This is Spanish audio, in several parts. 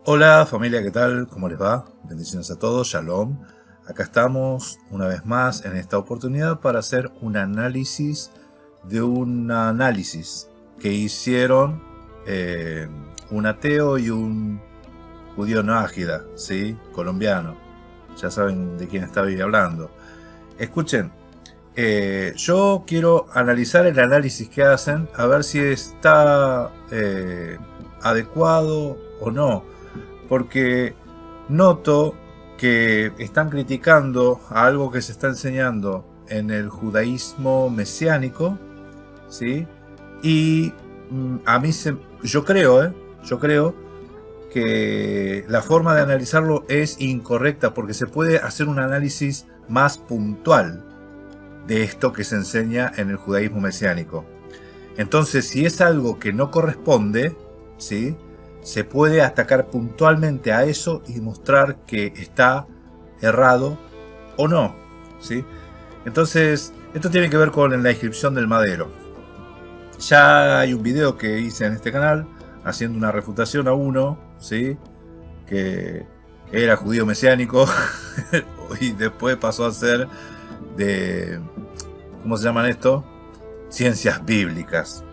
Hola familia, ¿qué tal? ¿Cómo les va? Bendiciones a todos, Shalom. Acá estamos una vez más en esta oportunidad para hacer un análisis de un análisis que hicieron un ateo y un judío nájida, ¿sí? Colombiano. Ya saben de quién estoy hablando. Escuchen, yo quiero analizar el análisis que hacen, a ver si está adecuado o no. Porque noto que están criticando a algo que se está enseñando en el judaísmo mesiánico, ¿sí? Y a mí yo creo que la forma de analizarlo es incorrecta porque se puede hacer un análisis más puntual de esto que se enseña en el judaísmo mesiánico. Entonces, si es algo que no corresponde, ¿sí?, se puede atacar puntualmente a eso y mostrar que está errado o no, ¿sí? Entonces, esto tiene que ver con la inscripción del madero. Ya hay un video que hice en este canal haciendo una refutación a uno, ¿sí?, que era judío mesiánico y después pasó a ser de, ¿cómo se llaman esto? Ciencias bíblicas.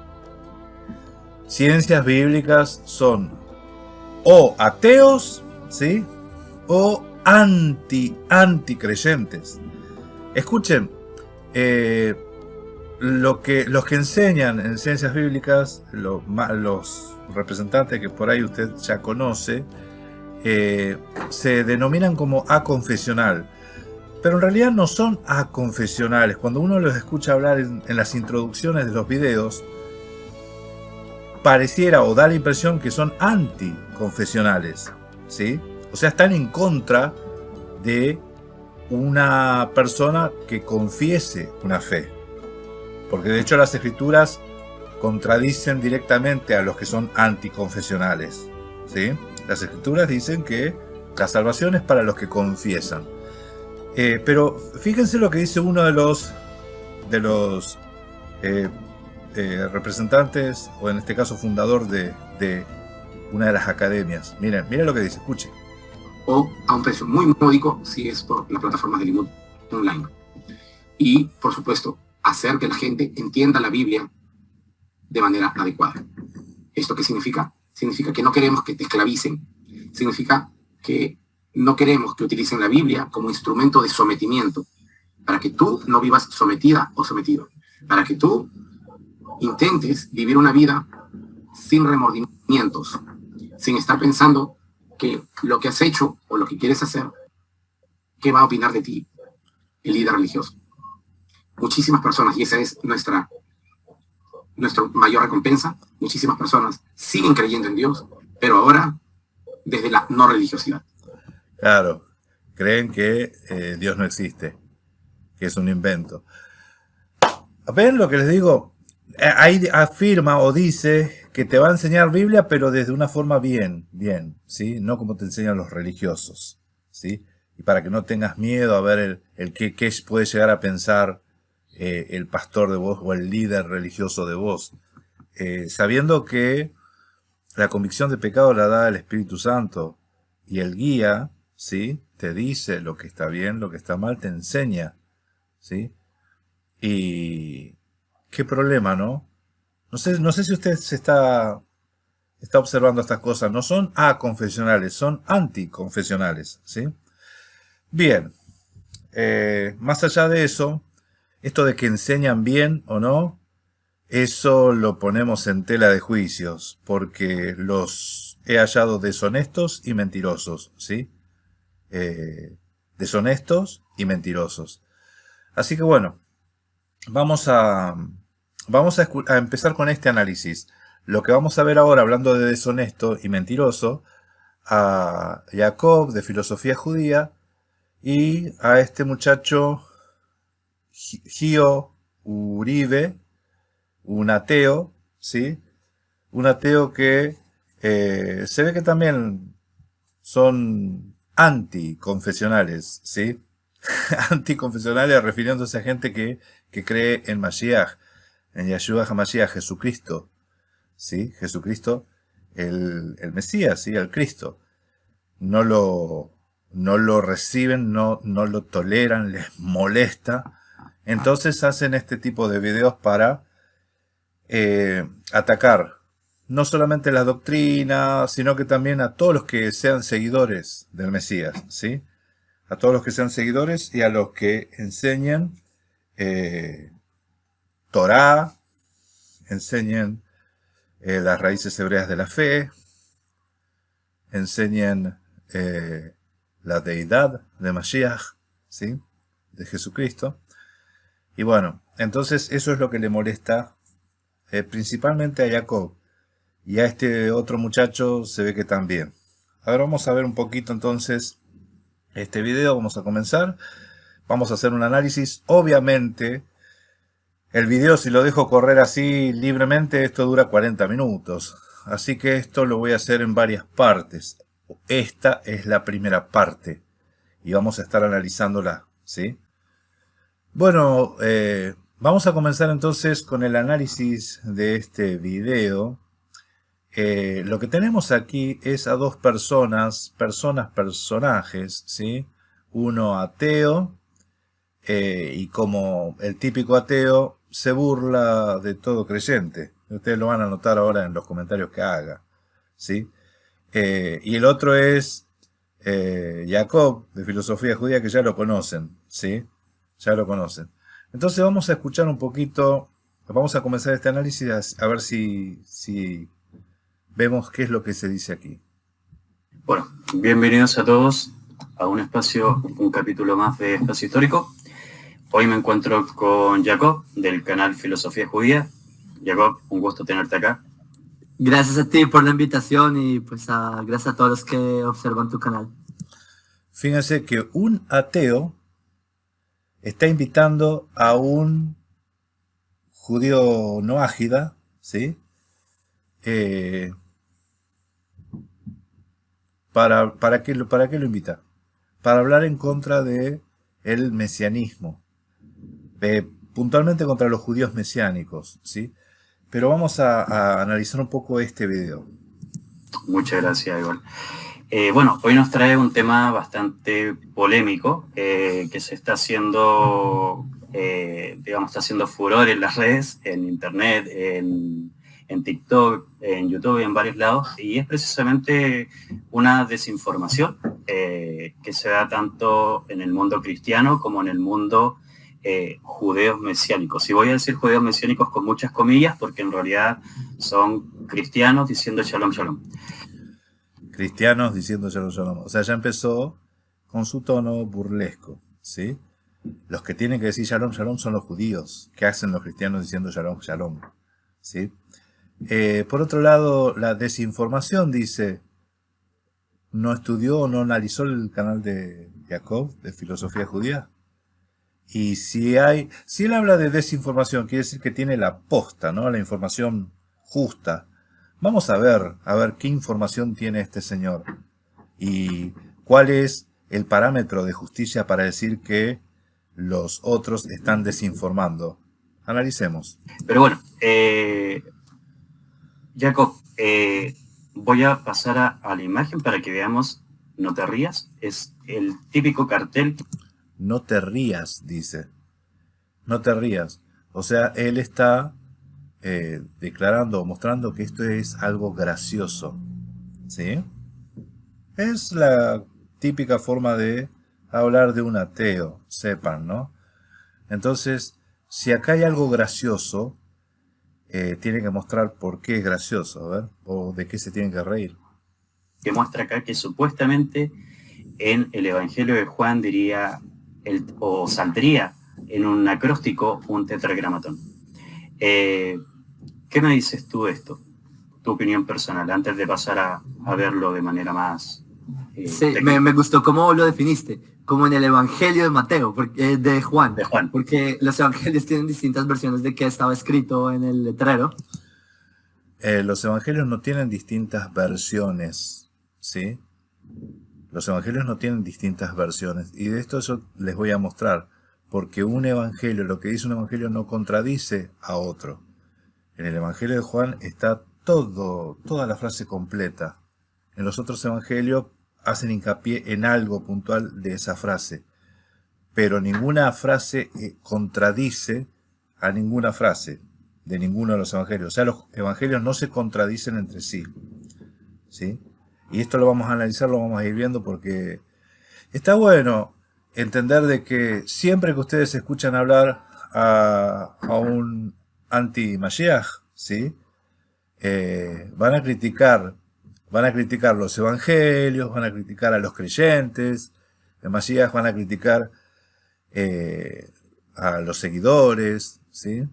Ciencias bíblicas son o ateos, ¿sí?, o anticreyentes. Escuchen, los que enseñan en ciencias bíblicas, los representantes que por ahí usted ya conoce, se denominan como aconfesional, pero en realidad no son aconfesionales. Cuando uno los escucha hablar en las introducciones de los videos, pareciera o da la impresión que son anticonfesionales, ¿sí? O sea, están en contra de una persona que confiese una fe. Porque de hecho las escrituras contradicen directamente a los que son anticonfesionales, ¿sí? Las escrituras dicen que la salvación es para los que confiesan. Pero fíjense lo que dice uno de los representantes, o en este caso fundador de una de las academias. Miren lo que dice, escuchen. O a un precio muy módico si es por la plataforma de Limud online. Y, por supuesto, hacer que la gente entienda la Biblia de manera adecuada. ¿Esto qué significa? Significa que no queremos que te esclavicen. Significa que no queremos que utilicen la Biblia como instrumento de sometimiento, para que tú no vivas sometida o sometido, para que tú intentes vivir una vida sin remordimientos, sin estar pensando que lo que has hecho o lo que quieres hacer, ¿qué va a opinar de ti el líder religioso? Muchísimas personas, y esa es nuestra mayor recompensa, muchísimas personas siguen creyendo en Dios, pero ahora desde la no religiosidad. Claro, creen que Dios no existe, que es un invento. ¿Ven lo que les digo? Ahí afirma o dice que te va a enseñar Biblia, pero desde una forma bien, ¿sí? No como te enseñan los religiosos, ¿sí? Y para que no tengas miedo a ver el qué puede llegar a pensar el pastor de vos o el líder religioso de vos. Sabiendo que la convicción de pecado la da el Espíritu Santo y el guía, ¿sí?, te dice lo que está bien, lo que está mal, te enseña, ¿sí? Y qué problema, ¿no? No sé si usted se está observando estas cosas. No son aconfesionales, son anticonfesionales, ¿sí? Bien, más allá de eso, esto de que enseñan bien o no, eso lo ponemos en tela de juicios, porque los he hallado deshonestos y mentirosos, ¿sí? Deshonestos y mentirosos. Así que bueno, vamos a empezar con este análisis. Lo que vamos a ver ahora, hablando de deshonesto y mentiroso, a Jacob de filosofía judía y a este muchacho Gio Uribe, un ateo, ¿sí? Un ateo que se ve que también son anticonfesionales, ¿sí? Anticonfesionales refiriéndose a gente que cree en Mashiach, en Yeshua HaMashiach, Jesucristo, ¿sí? Jesucristo, el Mesías, ¿sí?, el Cristo. no lo reciben, no lo toleran, les molesta. Entonces hacen este tipo de videos para atacar no solamente la doctrina, sino que también a todos los que sean seguidores del Mesías, ¿sí? A todos los que sean seguidores y a los que enseñen Torá, enseñen las raíces hebreas de la fe, enseñen la deidad de Mashiach, ¿sí? De Jesucristo. Y bueno, entonces eso es lo que le molesta principalmente a Jacob. Y a este otro muchacho se ve que también. Ahora vamos a ver un poquito entonces este video. Vamos a comenzar. Vamos a hacer un análisis. Obviamente, el video, si lo dejo correr así libremente, esto dura 40 minutos. Así que esto lo voy a hacer en varias partes. Esta es la primera parte. Y vamos a estar analizándola, ¿sí? Bueno, vamos a comenzar entonces con el análisis de este video. Lo que tenemos aquí es a dos personajes, ¿sí? Uno ateo, y como el típico ateo, se burla de todo creyente. Ustedes lo van a notar ahora en los comentarios que haga, ¿sí? Y el otro es Jacob, de filosofía judía, que ya lo conocen, ¿sí? Ya lo conocen. Entonces vamos a escuchar un poquito, vamos a comenzar este análisis a ver si vemos qué es lo que se dice aquí. Bueno, bienvenidos a todos a un capítulo más de Espacio Histórico. Hoy me encuentro con Jacob, del canal Filosofía Judía. Jacob, un gusto tenerte acá. Gracias a ti por la invitación y pues gracias a todos los que observan tu canal. Fíjense que un ateo está invitando a un judío no ágida, ¿sí? ¿Para qué lo invita? Para hablar en contra de el mesianismo, puntualmente contra los judíos mesiánicos, ¿sí? Pero vamos a analizar un poco este video. Muchas gracias, igual. Bueno, hoy nos trae un tema bastante polémico que se está haciendo, está haciendo furor en las redes, en internet, en TikTok, en YouTube y en varios lados, y es precisamente una desinformación que se da tanto en el mundo cristiano como en el mundo judeos mesiánicos. Y voy a decir judeos mesiánicos con muchas comillas porque en realidad son cristianos diciendo shalom, shalom. Cristianos diciendo shalom, shalom. O sea, ya empezó con su tono burlesco, ¿sí? Los que tienen que decir shalom, shalom son los judíos. ¿Qué hacen los cristianos diciendo shalom, shalom? ¿Sí? Por otro lado, la desinformación dice, no estudió o no analizó el canal de Jacob, de Filosofía Judía. Y si él habla de desinformación, quiere decir que tiene la posta, ¿no? La información justa. Vamos a ver qué información tiene este señor y cuál es el parámetro de justicia para decir que los otros están desinformando. Analicemos. Pero bueno, Jacob, voy a pasar a la imagen para que veamos. No te rías, es el típico cartel. No te rías, dice. No te rías. O sea, él está declarando o mostrando que esto es algo gracioso, ¿sí? Es la típica forma de hablar de un ateo, sepan, ¿no? Entonces, si acá hay algo gracioso, tiene que mostrar por qué es gracioso, a ver, o de qué se tiene que reír. Que muestra acá que supuestamente en el Evangelio de Juan diría, o saldría en un acróstico un tetragramatón. ¿Qué me dices tú de esto? Tu opinión personal, antes de pasar a verlo de manera más... sí, me gustó cómo lo definiste, como en el Evangelio de Mateo, de Juan. De Juan. Porque los evangelios tienen distintas versiones de qué estaba escrito en el letrero. Los evangelios no tienen distintas versiones, ¿sí? Los evangelios no tienen distintas versiones. Y de esto yo les voy a mostrar. Porque un evangelio, lo que dice un evangelio no contradice a otro. En el Evangelio de Juan está toda la frase completa. En los otros evangelios hacen hincapié en algo puntual de esa frase, pero ninguna frase contradice a ninguna frase de ninguno de los evangelios. O sea, los evangelios no se contradicen entre sí, ¿sí? Y esto lo vamos a analizar, lo vamos a ir viendo, porque está bueno entender de que siempre que ustedes escuchan hablar a un anti-Mashiach, ¿sí? Van a criticar los evangelios, van a criticar a los creyentes de Mashiach, van a criticar a los seguidores, ¿sí?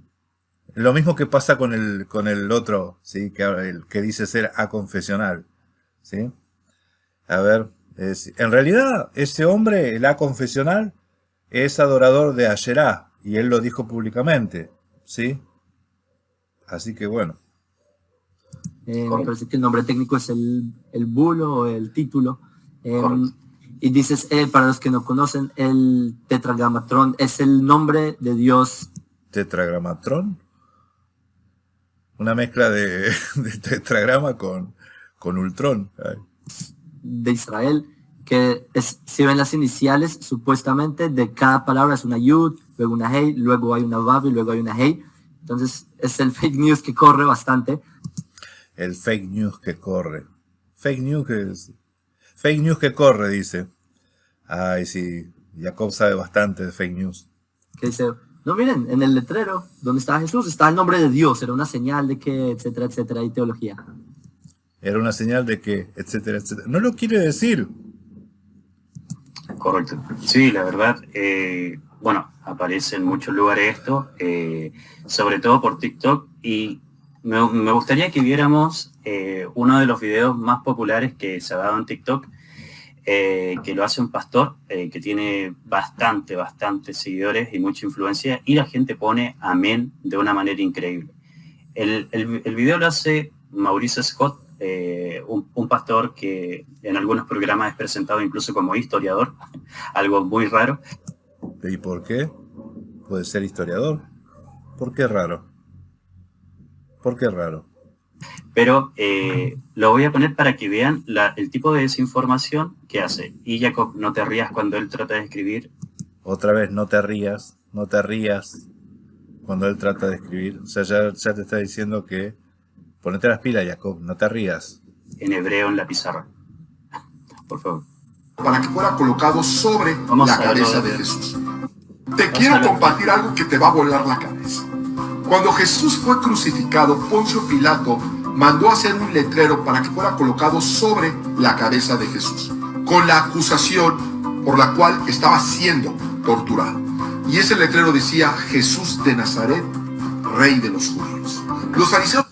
Lo mismo que pasa con el otro, ¿sí? Que dice ser aconfesional, ¿sí? A ver, en realidad ese hombre, el aconfesional, es adorador de Asherá, y él lo dijo públicamente, ¿sí? Así que bueno. Me parece que el nombre técnico es el bulo o el título. Correcto. Y dices, para los que no conocen, el tetragramatrón es el nombre de Dios. ¿Tetragramatrón? Una mezcla de tetragrama con ultrón. Ay. De Israel, que si ven las iniciales, supuestamente de cada palabra es una yud, luego una hey, luego hay una vav y luego hay una hey. Entonces es el fake news que corre bastante. El fake news que corre. Fake news que corre, dice. Ay, sí, Jacob sabe bastante de fake news. Que dice, no, miren, en el letrero donde estaba Jesús está el nombre de Dios, era una señal de que, etcétera, etcétera, y teología. Era una señal de que, etcétera, etcétera. No lo quiere decir. Correcto. Sí, la verdad, bueno, aparece en muchos lugares esto, sobre todo por TikTok, y me gustaría que viéramos uno de los videos más populares que se ha dado en TikTok, que lo hace un pastor que tiene bastante seguidores y mucha influencia, y la gente pone amén de una manera increíble. El video lo hace Mauricio Scott, un pastor que en algunos programas es presentado incluso como historiador, algo muy raro. ¿Y por qué? Puede ser historiador. ¿Por qué raro? ¿Por qué raro? Pero lo voy a poner para que vean el tipo de desinformación que hace. Y Jacob, no te rías cuando él trata de escribir. Otra vez, no te rías cuando él trata de escribir. O sea, ya te está diciendo que ponete las pilas, Jacob, no te rías. En hebreo en la pizarra. Por favor. Para que fuera colocado sobre Vamos la a verlo cabeza de bien. Jesús. Te quiero compartir algo que te va a volar la cabeza. Cuando Jesús fue crucificado, Poncio Pilato mandó hacer un letrero para que fuera colocado sobre la cabeza de Jesús, con la acusación por la cual estaba siendo torturado. Y ese letrero decía: Jesús de Nazaret, Rey de los judíos. Los fariseos...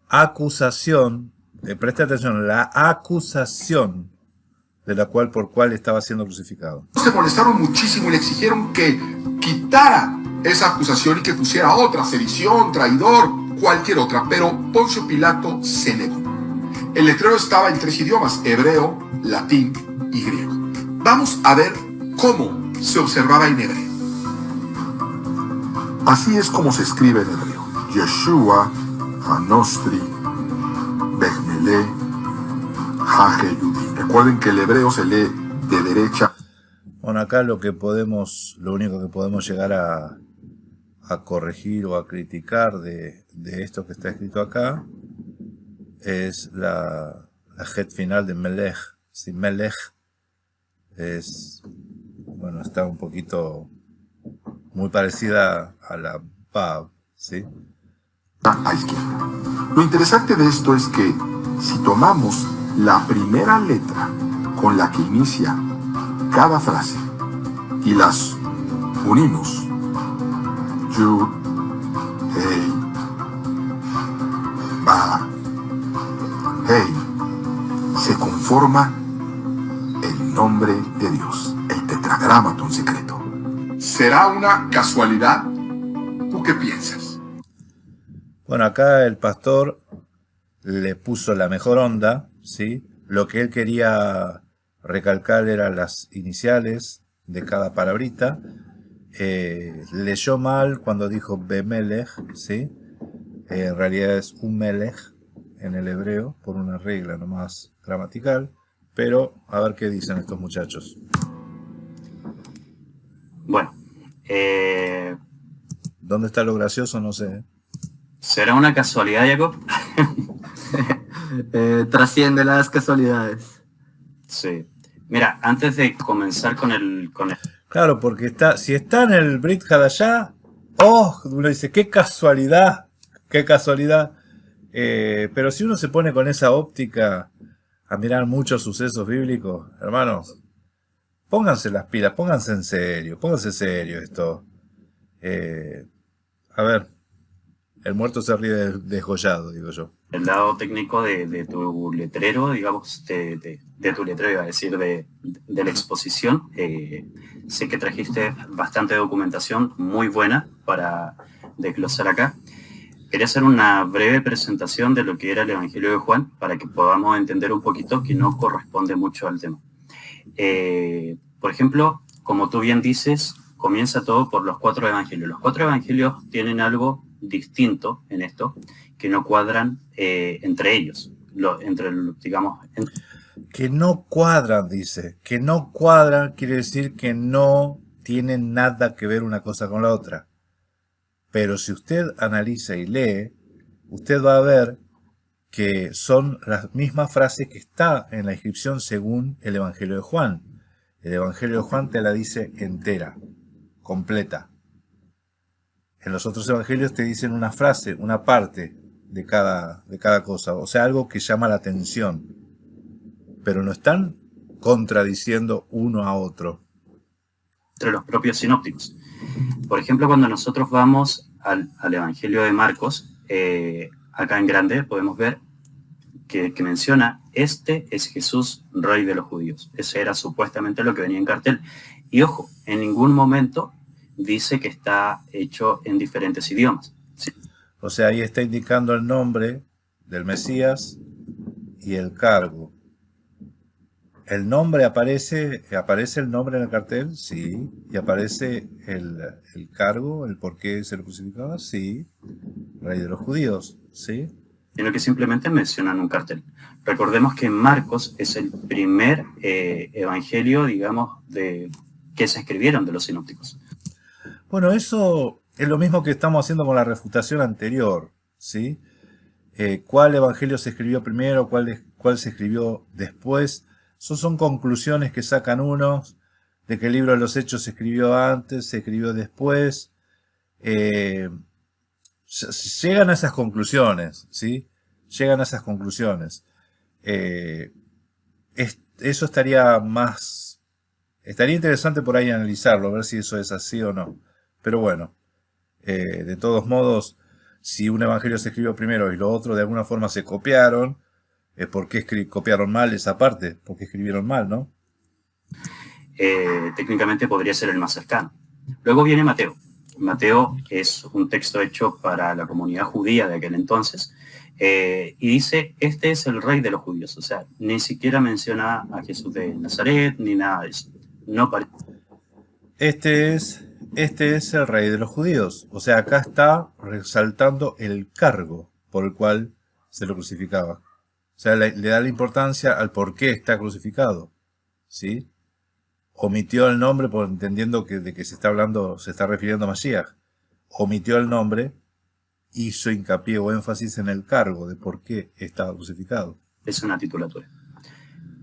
Acusación, presta atención, la acusación por cual estaba siendo crucificado. Se molestaron muchísimo y le exigieron que quitara esa acusación y que pusiera otra: sedición, traidor, cualquier otra. Pero Poncio Pilato se negó. El letrero estaba en 3 idiomas: hebreo, latín y griego. Vamos a ver cómo se observaba en hebreo. Así es como se escribe en hebreo: Yeshua Hanostri Bechmele Hajeyudi. Recuerden que el hebreo se lee de derecha. Bueno, acá lo único que podemos llegar a corregir o a criticar de esto que está escrito acá es la het final de Melech. Si Melech está un poquito muy parecida a la Vav, ¿sí? A izquierda. Lo interesante de esto es que si tomamos la primera letra con la que inicia cada frase y las unimos, Yud, Hey, Ba, Hey, se conforma el nombre de Dios, el tetragramatón secreto. ¿Será una casualidad? ¿Tú qué piensas? Bueno, acá el pastor le puso la mejor onda, ¿sí? Lo que él quería recalcar eran las iniciales de cada palabrita. Leyó mal cuando dijo Bemelech, ¿sí? En realidad es un Melech en el hebreo, por una regla nomás gramatical, pero a ver qué dicen estos muchachos. Bueno, ¿Dónde está lo gracioso? No sé. ¿será una casualidad, Jacob? Trasciende las casualidades. Sí. Mira, antes de comenzar con el Claro, porque si está en el Brit Hadashah, uno dice, qué casualidad, qué casualidad. Pero si uno se pone con esa óptica a mirar muchos sucesos bíblicos, hermanos, pónganse las pilas, pónganse en serio esto. A ver, el muerto se ríe desgollado, digo yo. el lado técnico de tu letrero, digamos, de tu letrero, iba a decir, de la exposición. Sé que trajiste bastante documentación muy buena para desglosar acá. Quería hacer una breve presentación de lo que era el Evangelio de Juan para que podamos entender un poquito que no corresponde mucho al tema. Por ejemplo, como tú bien dices, comienza todo por los 4 evangelios. Los 4 evangelios tienen algo distinto en esto, que no cuadran entre ellos. Que no cuadran, dice. Que no cuadran quiere decir que no tienen nada que ver una cosa con la otra. Pero si usted analiza y lee, usted va a ver que son las mismas frases que está en la inscripción según el Evangelio de Juan. El Evangelio de Juan te la dice entera, completa. En los otros evangelios te dicen una frase, una parte de cada cosa, o sea, algo que llama la atención. Pero no están contradiciendo uno a otro. Entre los propios sinópticos. Por ejemplo, cuando nosotros vamos al Evangelio de Marcos, acá en grande podemos ver que menciona, este es Jesús, Rey de los Judíos. Ese era supuestamente lo que venía en cartel. Y ojo, en ningún momento dice que está hecho en diferentes idiomas. ¿Sí? O sea, ahí está indicando el nombre del Mesías y el cargo. ¿El nombre aparece el nombre en el cartel? Sí. ¿Y aparece el cargo, el por qué se lo crucificaba? Sí. Rey de los Judíos, sí. Sino que simplemente mencionan un cartel. Recordemos que Marcos es el primer evangelio, digamos, que se escribieron de los sinópticos. Bueno, eso es lo mismo que estamos haciendo con la refutación anterior, ¿sí? ¿Cuál evangelio se escribió primero? ¿Cuál se escribió después? Son conclusiones que sacan unos, de que el libro de los Hechos se escribió antes, se escribió después. Llegan a esas conclusiones, ¿sí? Llegan a esas conclusiones. Eso estaría interesante por ahí analizarlo, a ver si eso es así o no. Pero bueno, de todos modos, si un evangelio se escribió primero y lo otro de alguna forma se copiaron, ¿por qué copiaron mal esa parte? Porque escribieron mal, ¿no? Técnicamente podría ser el más cercano. Luego viene Mateo. Mateo es un texto hecho para la comunidad judía de aquel entonces, y dice, este es el Rey de los Judíos. O sea, ni siquiera menciona a Jesús de Nazaret, ni nada de eso. No parece. Este es el Rey de los Judíos. O sea, acá está resaltando el cargo por el cual se lo crucificaba. O sea, le da la importancia al por qué está crucificado, ¿sí? Omitió el nombre entendiendo que de que se está refiriendo a Mashiach. Omitió el nombre, hizo hincapié o énfasis en el cargo de por qué estaba crucificado. Es una titulatura.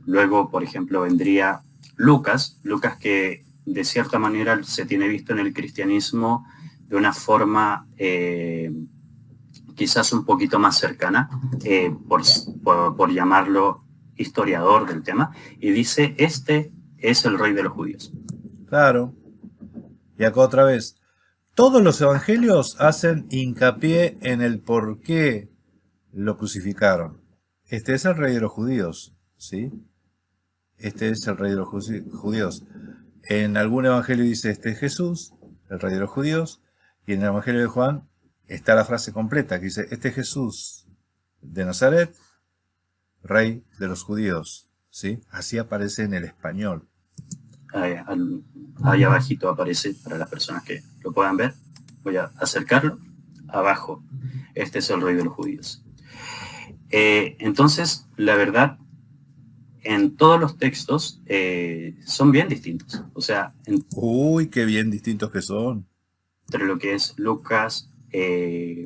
Luego, por ejemplo, vendría Lucas que de cierta manera se tiene visto en el cristianismo de una forma quizás un poquito más cercana, por llamarlo historiador del tema, y dice, este es el Rey de los Judíos. Claro. Y acá otra vez, todos los evangelios hacen hincapié en el por qué lo crucificaron. Este es el Rey de los Judíos, ¿sí? Este es el Rey de los Judíos. En algún evangelio dice, este es Jesús, el Rey de los Judíos, y en el evangelio de Juan está la frase completa que dice, este es Jesús de Nazaret, Rey de los Judíos, ¿sí? Así aparece en el español. Ahí abajito aparece, para las personas que lo puedan ver, voy a acercarlo, abajo, este es el Rey de los Judíos. Entonces, la verdad, en todos los textos son bien distintos. O sea, Uy, qué bien distintos que son. entre lo que es Lucas,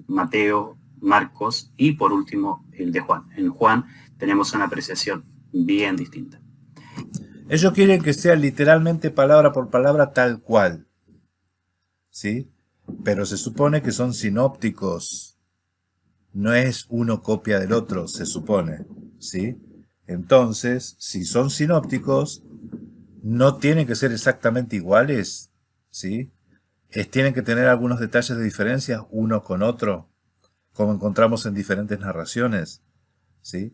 Mateo, Marcos y por último el de Juan. En Juan tenemos una apreciación bien distinta. Ellos quieren que sea literalmente palabra por palabra tal cual. ¿Sí? Pero se supone que son sinópticos. No es uno copia del otro, se supone. ¿Sí? Entonces, si son sinópticos, no tienen que ser exactamente iguales. ¿Sí? Tienen que tener algunos detalles de diferencia uno con otro, como encontramos en diferentes narraciones. ¿Sí?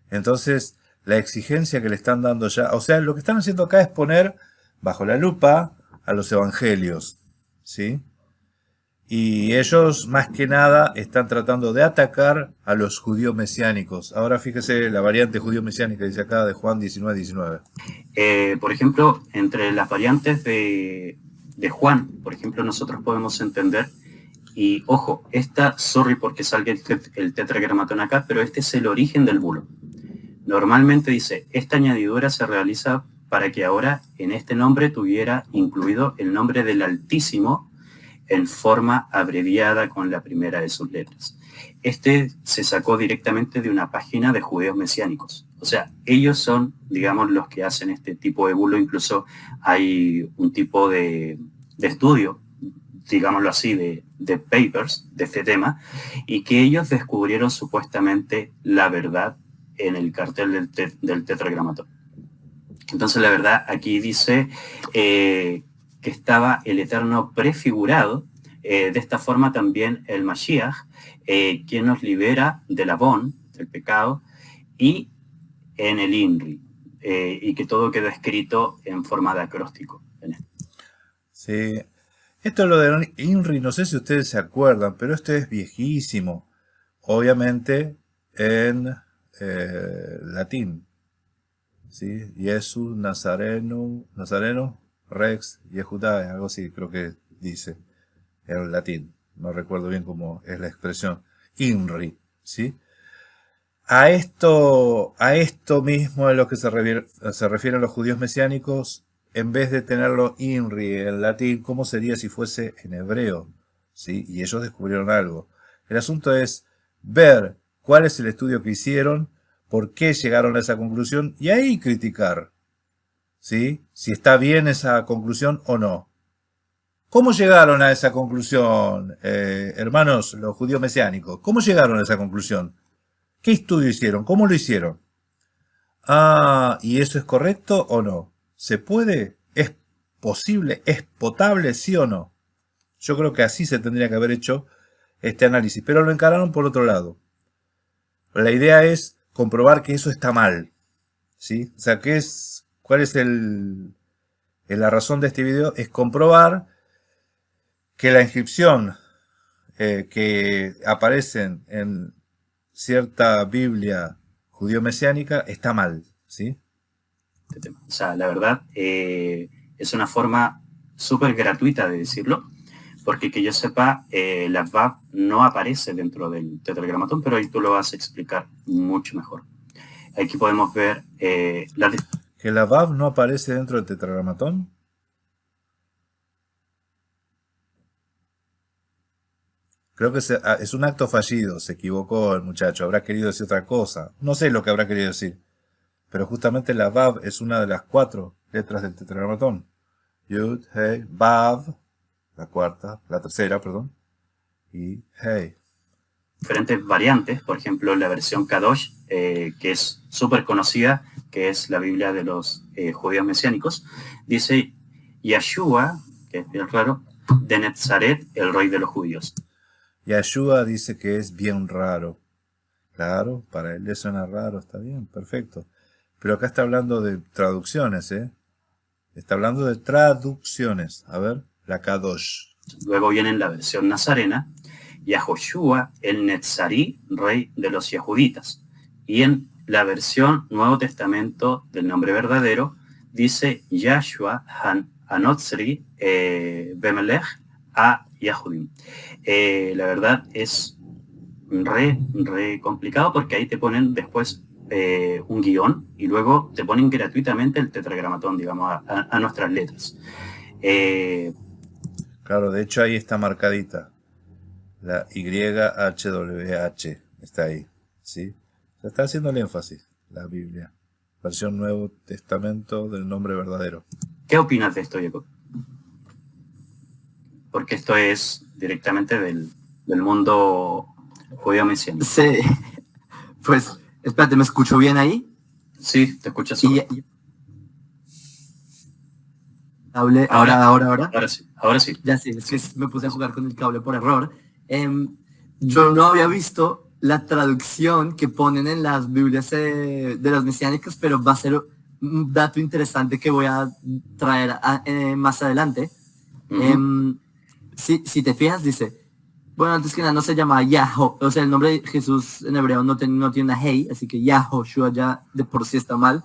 Entonces, la exigencia que le están dando ya, o sea, lo que están haciendo acá es poner bajo la lupa a los evangelios, ¿sí? Y ellos, más que nada, están tratando de atacar a los judíos mesiánicos. Ahora fíjese la variante judío mesiánica, dice acá de Juan 19:19. Por ejemplo, entre las variantes de Juan, por ejemplo, nosotros podemos entender, y ojo, sorry porque salga el tetragramatón acá, pero este es el origen del bulo. Normalmente dice, esta añadidura se realiza para que ahora en este nombre tuviera incluido el nombre del Altísimo en forma abreviada con la primera de sus letras. Este se sacó directamente de una página de judíos mesiánicos. O sea, ellos son, digamos, los que hacen este tipo de bulo. Incluso hay un tipo de estudio, digámoslo así, de papers de este tema, y que ellos descubrieron supuestamente la verdad en el cartel del tetragramatón. Entonces, la verdad, aquí dice que estaba el Eterno prefigurado, de esta forma también el Mashiach, quien nos libera del Avón, del pecado, y en el INRI, y que todo quedó escrito en forma de acróstico. Sí. Esto es lo de INRI, no sé si ustedes se acuerdan, pero esto es viejísimo. Obviamente en latín. ¿Sí? Jesús Nazareno, Rex Yehudae, algo así creo que dice en latín. No recuerdo bien cómo es la expresión. INRI, ¿sí? A esto mismo es lo que se refieren los judíos mesiánicos. En vez de tenerlo INRI en latín, ¿cómo sería si fuese en hebreo? ¿Sí? Y ellos descubrieron algo. El asunto es ver cuál es el estudio que hicieron, por qué llegaron a esa conclusión, y ahí criticar, ¿sí? Si está bien esa conclusión o no. ¿Cómo llegaron a esa conclusión, hermanos, los judíos mesiánicos? ¿Cómo llegaron a esa conclusión? ¿Qué estudio hicieron? ¿Cómo lo hicieron? Ah, ¿y eso es correcto o no? ¿Se puede? ¿Es posible? ¿Es potable? ¿Sí o no? Yo creo que así se tendría que haber hecho este análisis, pero lo encararon por otro lado. La idea es comprobar que eso está mal, ¿sí? O sea, ¿cuál es la razón de este video? Es comprobar que la inscripción que aparecen en cierta Biblia judío-mesiánica está mal, ¿sí? O sea, la verdad, es una forma súper gratuita de decirlo, porque que yo sepa, la Vav no aparece dentro del tetragramatón, pero ahí tú lo vas a explicar mucho mejor. Aquí podemos ver ¿Que la Vav no aparece dentro del tetragramatón? Creo que es un acto fallido, se equivocó el muchacho, habrá querido decir otra cosa. No sé lo que habrá querido decir. Pero justamente la Vav es una de las 4 letras del tetragramatón. Yud, Hey, Vav, la tercera, perdón, y Hey. Diferentes variantes, por ejemplo, la versión Kadosh, que es súper conocida, que es la Biblia de los judíos mesiánicos, dice Yeshua, que es bien raro, de Netzaret, el rey de los judíos. Yeshua dice que es bien raro. Claro, para él le suena raro, está bien, perfecto. Pero acá está hablando de traducciones, ¿eh? Está hablando de traducciones. A ver, la Kadosh. Luego viene la versión nazarena, Yahoshua, el Netzarí, rey de los Yahuditas. Y en la versión Nuevo Testamento del nombre verdadero, dice Yahshua Anotzri Bemelech a Yahudim. La verdad es re complicado porque ahí te ponen después un guión y luego te ponen gratuitamente el tetragramatón, digamos, a nuestras letras. Claro, de hecho ahí está marcadita. La YHWH está ahí, ¿sí? Se está haciendo el énfasis, la Biblia. Versión Nuevo Testamento del nombre verdadero. ¿Qué opinas de esto, Jacob? Porque esto es directamente del mundo judío mesiánico. Sí, pues, espérate, ¿me escucho bien ahí? Sí, te escuchas Y, solo. Ahora. Ahora sí. Ya sí, es que me puse a jugar con el cable por error. Yo no había visto la traducción que ponen en las Biblias de las mesiánicas, pero va a ser un dato interesante que voy a traer más adelante. Ujú. Si te fijas, dice, bueno, antes que nada no se llama Yahoo, o sea, el nombre de Jesús en hebreo no tiene una hey, así que Yahoshua ya de por sí está mal.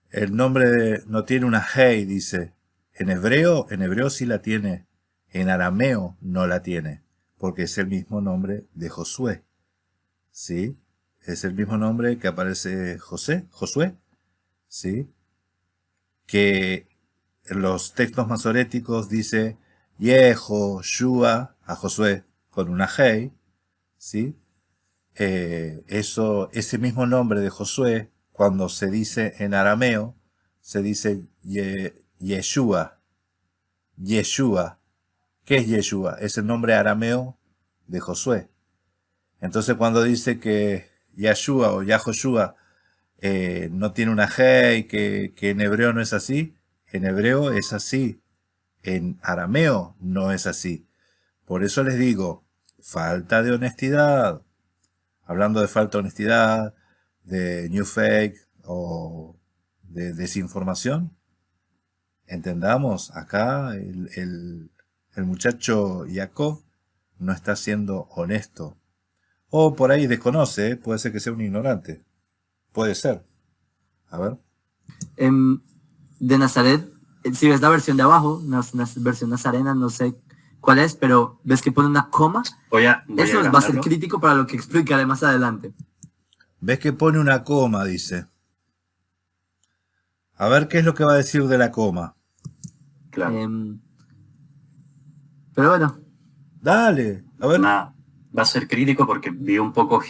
El nombre no tiene una hey, dice. En hebreo sí la tiene. En arameo no la tiene, porque es el mismo nombre de Josué. ¿Sí? Es el mismo nombre que aparece Josué, ¿sí? Que en los textos masoréticos dice Yehoshua a Josué con una hey, ¿sí? Ese mismo nombre de Josué, cuando se dice en arameo, se dice Yeshua. Yeshua. ¿Qué es Yeshua? Es el nombre arameo de Josué. Entonces cuando dice que Yahshua o Yahoshua no tiene una hey, que en hebreo no es así, en hebreo es así. En arameo no es así. Por eso les digo, falta de honestidad. Hablando de falta de honestidad, de new fake o de desinformación, entendamos, acá el muchacho Jacob no está siendo honesto. O por ahí desconoce, puede ser que sea un ignorante. Puede ser. A ver. De Nazaret, si ves la versión de abajo, versión nazarena, no sé cuál es, pero ves que pone una coma. Eso va a ser crítico para lo que explicaré más adelante. Ves que pone una coma, dice. A ver qué es lo que va a decir de la coma. Claro. Pero bueno. Dale, a ver. Va a ser crítico porque vi un poco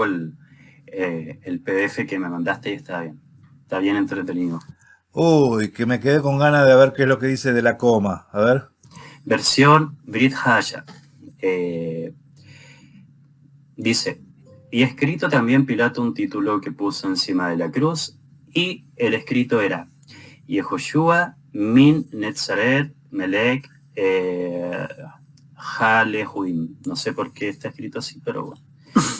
el PDF que me mandaste y está bien. Está bien entretenido. Uy, que me quedé con ganas de ver qué es lo que dice de la coma. A ver. Versión Brit Haya. Dice, y escrito también Pilato un título que puso encima de la cruz, y el escrito era Yehoshua min Netzaret Melech Jalehuim. No sé por qué está escrito así, pero bueno.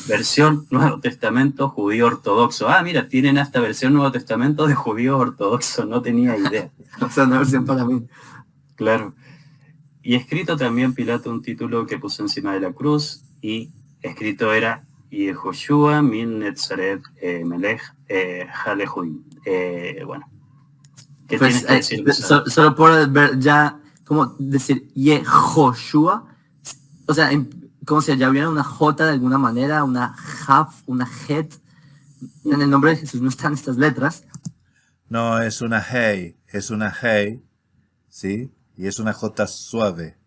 Versión Nuevo Testamento judío ortodoxo. Ah, mira, tienen hasta versión Nuevo Testamento de judío ortodoxo. No tenía idea. O sea, una versión para mí. Claro. Y escrito también Pilato un título que puso encima de la cruz, y escrito era Yehoshua min Netzaret Melech Jalehuim. Bueno. ¿Qué pues, tienes que decir? Solo por ver ya, como decir Yehoshua, o sea, como si ya hubiera una J de alguna manera, una Jaf, una Het. En el nombre de Jesús no están estas letras. No, es una hey, ¿sí? Y es una J suave.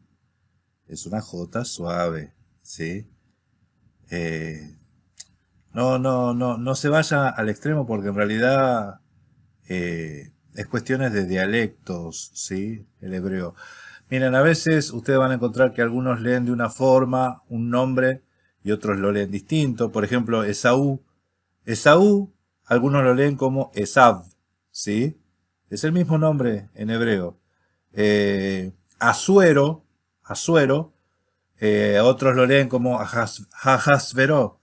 Es una J suave, ¿sí? No se vaya al extremo porque en realidad es cuestiones de dialectos, ¿sí? El hebreo. Miren, a veces ustedes van a encontrar que algunos leen de una forma un nombre y otros lo leen distinto. Por ejemplo, Esaú, algunos lo leen como Esav, ¿sí? Es el mismo nombre en hebreo. Asuero, otros lo leen como Ahasveró,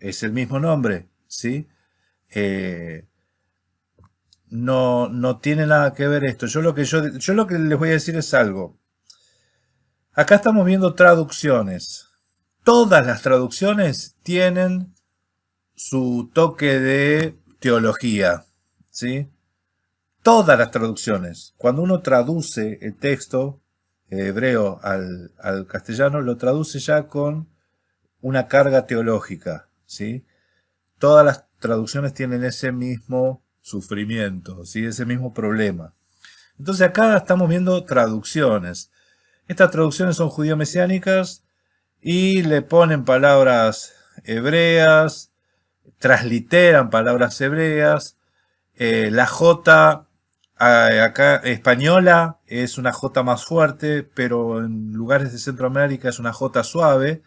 es el mismo nombre, ¿sí? No tiene nada que ver esto. Yo lo que les voy a decir es algo. Acá estamos viendo traducciones. Todas las traducciones tienen su toque de teología, ¿sí? Todas las traducciones. Cuando uno traduce el texto hebreo al castellano, lo traduce ya con una carga teológica, ¿sí? todas las traducciones tienen ese mismo sufrimiento, ¿sí? Ese mismo problema. Entonces acá estamos viendo traducciones. Estas traducciones son judío-mesiánicas y le ponen palabras hebreas, transliteran palabras hebreas. La J acá española es una J más fuerte, pero en lugares de Centroamérica es una J suave,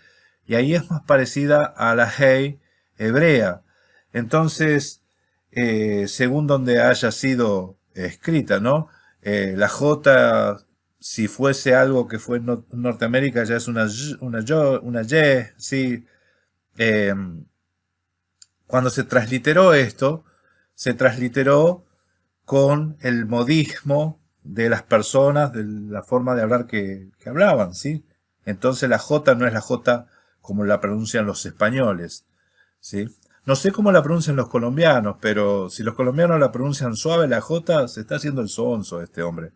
y ahí es más parecida a la Hey hebrea. Entonces, según donde haya sido escrita, ¿no? La J, si fuese algo que fue en Norteamérica, ya es una Y, ¿sí? Cuando se transliteró esto, se transliteró con el modismo de las personas, de la forma de hablar que hablaban, ¿sí? Entonces la J no es la J como la pronuncian los españoles, ¿sí? No sé cómo la pronuncian los colombianos, pero si los colombianos la pronuncian suave, la J, se está haciendo el sonso este hombre,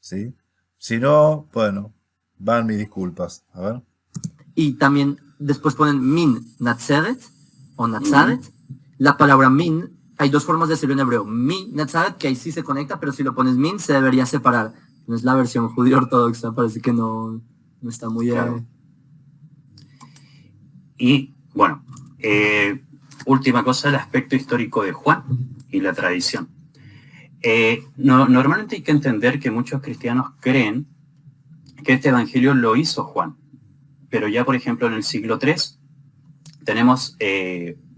¿sí? Si no, bueno, van mis disculpas. A ver. Y también después ponen min Nazaret o Nazaret. La palabra min, hay dos formas de decirlo en hebreo. Min Nazaret, que ahí sí se conecta, pero si lo pones min se debería separar. No es la versión judío ortodoxa, parece que no está muy... Claro. Y bueno, última cosa, el aspecto histórico de Juan y la tradición. Normalmente hay que entender que muchos cristianos creen que este evangelio lo hizo Juan, pero ya por ejemplo en el siglo III tenemos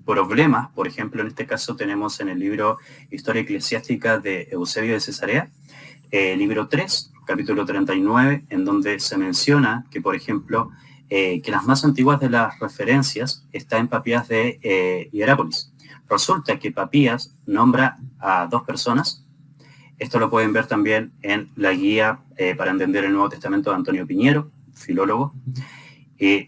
problemas. Por ejemplo, en este caso tenemos en el libro Historia Eclesiástica de Eusebio de Cesarea, libro 3, capítulo 39, en donde se menciona que, por ejemplo, que las más antiguas de las referencias está en Papías de Hierápolis. Resulta que Papías nombra a dos personas. Esto lo pueden ver también en la guía para entender el Nuevo Testamento de Antonio Piñero, filólogo.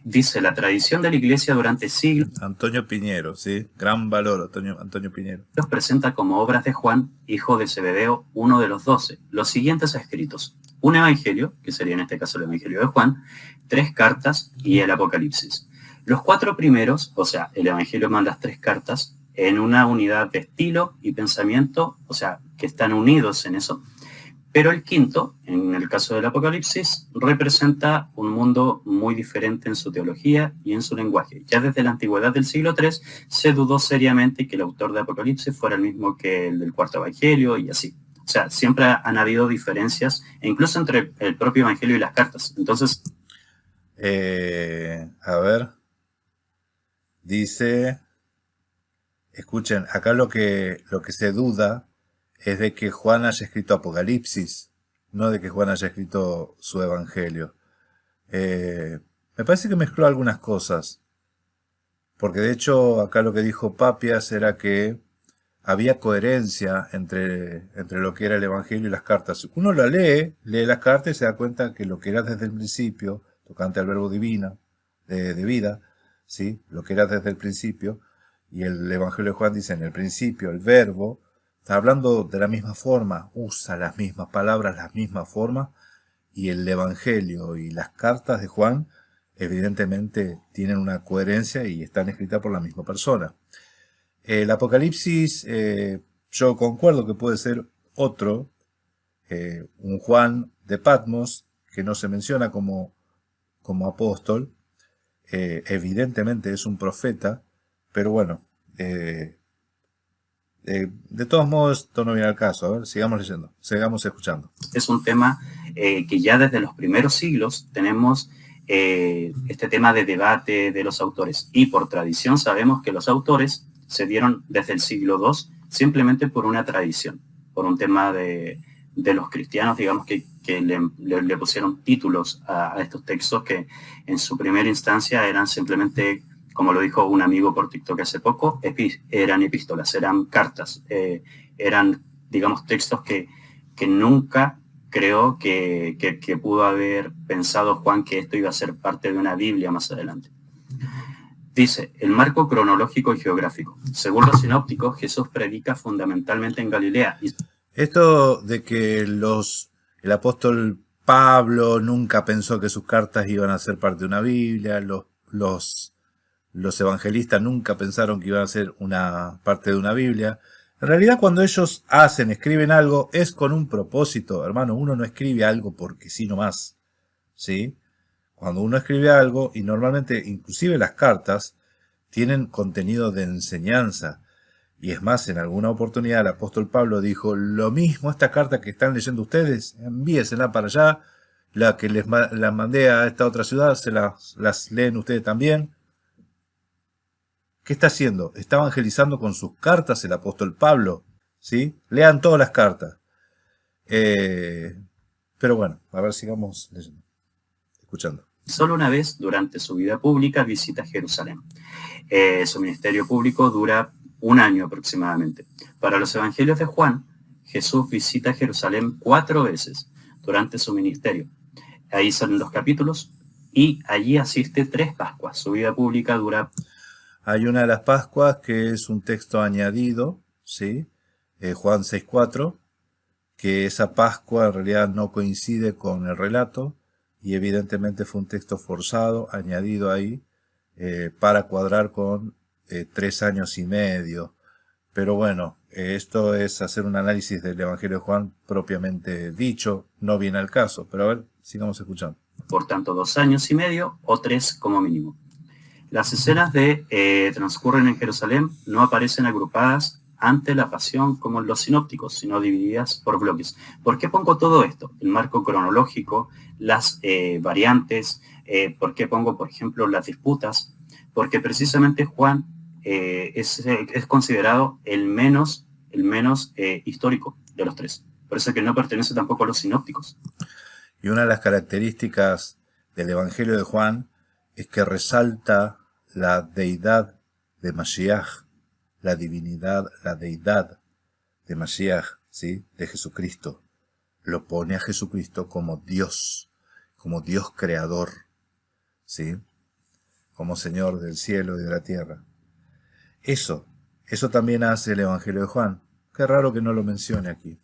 Dice, la tradición de la Iglesia durante siglos... Antonio Piñero, sí, gran valor, Antonio Piñero. Los presenta como obras de Juan, hijo de Zebedeo, uno de los 12, los siguientes escritos: un evangelio, que sería en este caso el evangelio de Juan, 3 cartas y el Apocalipsis. Los 4 primeros, o sea, el evangelio más las 3 cartas, en una unidad de estilo y pensamiento, o sea, que están unidos en eso. Pero el quinto, en el caso del Apocalipsis, representa un mundo muy diferente en su teología y en su lenguaje. Ya desde la antigüedad del siglo III se dudó seriamente que el autor de Apocalipsis fuera el mismo que el del cuarto evangelio y así. O sea, siempre han habido diferencias, e incluso entre el propio evangelio y las cartas. Entonces... a ver. Dice... Escuchen, acá lo que se duda es de que Juan haya escrito Apocalipsis, no de que Juan haya escrito su evangelio. Me parece que mezcló algunas cosas, porque de hecho acá lo que dijo Papias era que había coherencia entre lo que era el evangelio y las cartas. Uno la lee las cartas y se da cuenta que lo que era desde el principio, tocante al verbo divino, de vida, ¿sí? Lo que era desde el principio, y el evangelio de Juan dice en el principio, el verbo, está hablando de la misma forma, usa las mismas palabras, las mismas formas, y el evangelio y las cartas de Juan evidentemente tienen una coherencia y están escritas por la misma persona. El Apocalipsis, yo concuerdo que puede ser otro, un Juan de Patmos, que no se menciona como apóstol, evidentemente es un profeta, pero bueno, de todos modos, esto no viene al caso. A ver, sigamos leyendo, sigamos escuchando. Es un tema que ya desde los primeros siglos tenemos este tema de debate de los autores. Y por tradición sabemos que los autores se dieron desde el siglo II simplemente por una tradición, por un tema de los cristianos, digamos, que le pusieron títulos a estos textos que en su primera instancia eran simplemente, como lo dijo un amigo por TikTok hace poco, eran epístolas, eran cartas, eran, digamos, textos que nunca creo que pudo haber pensado Juan que esto iba a ser parte de una Biblia más adelante. Dice, el marco cronológico y geográfico. Según los sinópticos, Jesús predica fundamentalmente en Galilea. Esto de que el apóstol Pablo nunca pensó que sus cartas iban a ser parte de una Biblia, los Los evangelistas nunca pensaron que iban a ser una parte de una Biblia. En realidad, cuando ellos escriben algo, es con un propósito, hermano. Uno no escribe algo porque sí nomás, ¿sí? Cuando uno escribe algo, y normalmente inclusive las cartas, tienen contenido de enseñanza. Y es más, en alguna oportunidad el apóstol Pablo dijo, lo mismo esta carta que están leyendo ustedes, envíesela para allá, la que la mandé a esta otra ciudad, las leen ustedes también. ¿Qué está haciendo? Está evangelizando con sus cartas el apóstol Pablo, ¿sí? Lean todas las cartas. Pero bueno, a ver, sigamos leyendo, escuchando. Solo una vez durante su vida pública visita Jerusalén. Su ministerio público dura 1 año aproximadamente. Para los evangelios de Juan, Jesús visita Jerusalén 4 veces durante su ministerio. Ahí salen los capítulos y allí asiste 3 Pascuas. Su vida pública dura... Hay una de las Pascuas que es un texto añadido, ¿sí? Juan 6:4, que esa Pascua en realidad no coincide con el relato y evidentemente fue un texto forzado, añadido ahí, para cuadrar con 3 años y medio. Pero bueno, esto es hacer un análisis del Evangelio de Juan propiamente dicho, no viene al caso, pero a ver, sigamos escuchando. Por tanto, 2 años y medio o 3 como mínimo. Las escenas transcurren en Jerusalén no aparecen agrupadas ante la pasión como en los sinópticos, sino divididas por bloques. ¿Por qué pongo todo esto? El marco cronológico, las variantes, ¿por qué pongo, por ejemplo, las disputas? Porque precisamente Juan es considerado el menos histórico de los 3. Por eso es que no pertenece tampoco a los sinópticos. Y una de las características del Evangelio de Juan es que resalta la deidad de Mashiach, la divinidad, la deidad de Mashiach, ¿sí? De Jesucristo. Lo pone a Jesucristo como Dios creador, ¿sí? Como Señor del cielo y de la tierra. Eso también hace el Evangelio de Juan. Qué raro que no lo mencione aquí.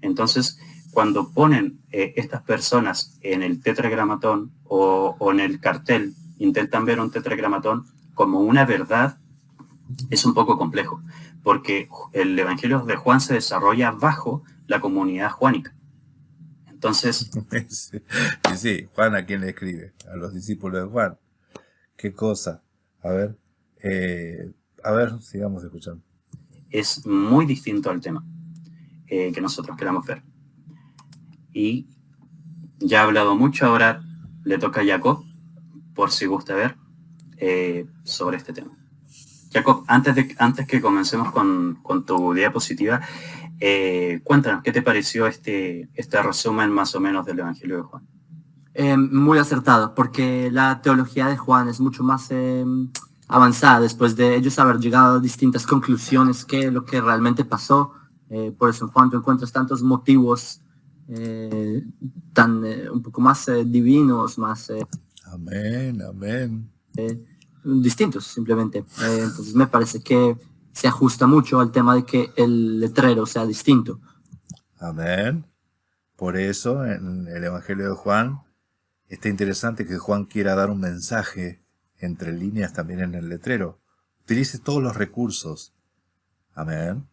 Entonces, cuando ponen estas personas en el tetragramatón o en el cartel, intentan ver un tetragramatón como una verdad, es un poco complejo, porque el Evangelio de Juan se desarrolla bajo la comunidad juánica. Entonces... Sí, Juan, ¿a quién le escribe? A los discípulos de Juan. ¿Qué cosa? A ver, sigamos escuchando. Es muy distinto al tema que nosotros queramos ver. Y ya ha hablado mucho, ahora le toca a Jacob, por si gusta ver, sobre este tema. Jacob, antes que comencemos con tu diapositiva, cuéntanos, ¿qué te pareció este resumen más o menos del Evangelio de Juan? Muy acertado, porque la teología de Juan es mucho más avanzada después de ellos haber llegado a distintas conclusiones que lo que realmente pasó. Por eso en Juan tú encuentras tantos motivos un poco más divinos, más amén. Distintos simplemente. Entonces me parece que se ajusta mucho al tema de que el letrero sea distinto. Amén. Por eso en el Evangelio de Juan está interesante que Juan quiera dar un mensaje entre líneas también en el letrero. Utilice todos los recursos. Amén.